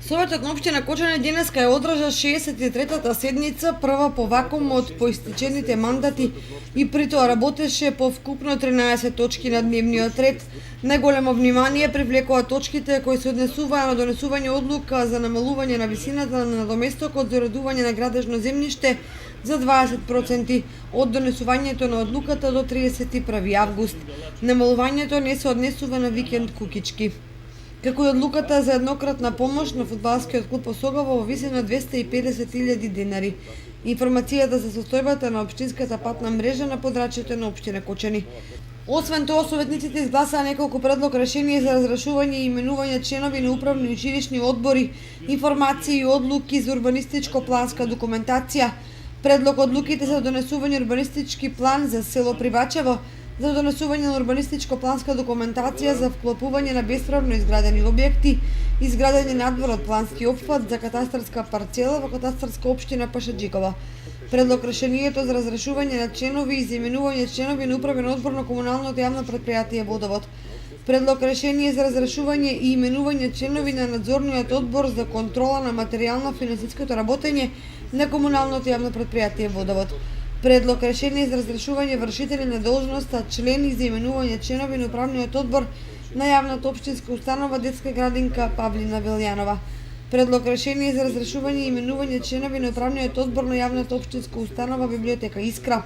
Советот на општина Кочани денеска ја одржа 63-та седница, прва по вакуумот по истечените мандати и при тоа работеше по вкупно 13 точки на дневниот ред. Најголемо внимание привлекува точките кои се однесуваа на донесување одлука за намалување на висината на надоместокот за уредување на градежно земјиште за 20% од донесувањето на одлуката до 31 август. Намалувањето не се однесува на викенд кукички. Како и одлуката за еднократна помош на фудбалскиот клуб Осогова во висина 250.000 денари. Информацијата за состојбата на општинската патна мрежа на подрачјето на општина Кочани. Освен тоа, советниците изгласаа неколку предлог решение за разрешување и именување членови на управни и училишни одбори, информации и одлуки за урбанистичко-планска документација. Предлог одлуките за донесување урбанистички план за село Привачево, за донесување на урбанистичко-планска документација за вклопување на бесправно изградени објекти, изградење надвор од плански опфат за катастарска парцела во катастарска општина Пашаджикова. Предлог решението за разрешување на членови и за именување членови на управен одбор на комуналното јавно предпријатие Водовод. Предлог решение за разрешување и именување членови на надзорниот одбор за контрола на материјално-финансиското работење на комуналното јавно предпријатие Водовод. Предлог решение за разрешување вршители на должноста члени за именување членови на управниот одбор на јавната општинска установа Детска градинка Павлина Велјанова. Предлог решение за разрешување и именување членови на управниот одбор на јавната општинска установа Библиотека Искра.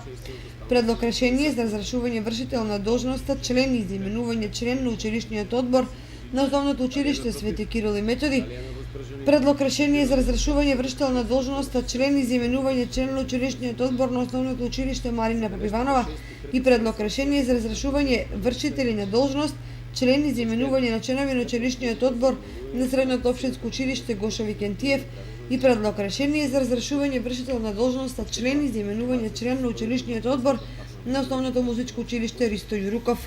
Предлог решение за разрешување вршител на должноста члени за именување член на училишниот одбор на Основното училиште Свети Кирил и Методи. Предлог решение за разрешување вршител на должноста члени за именување член на училишниот одбор на Основното училиште Марина Попиванова и предлог решение за разрешување вршители на должност члени за именување на членови на училишниот одбор на Средното општинско училиште Гоша Викентиев и предлог решение за разрешување вршител на должноста члени за именување член на училишниот одбор на Основното музичко училиште Ристо Јуруков.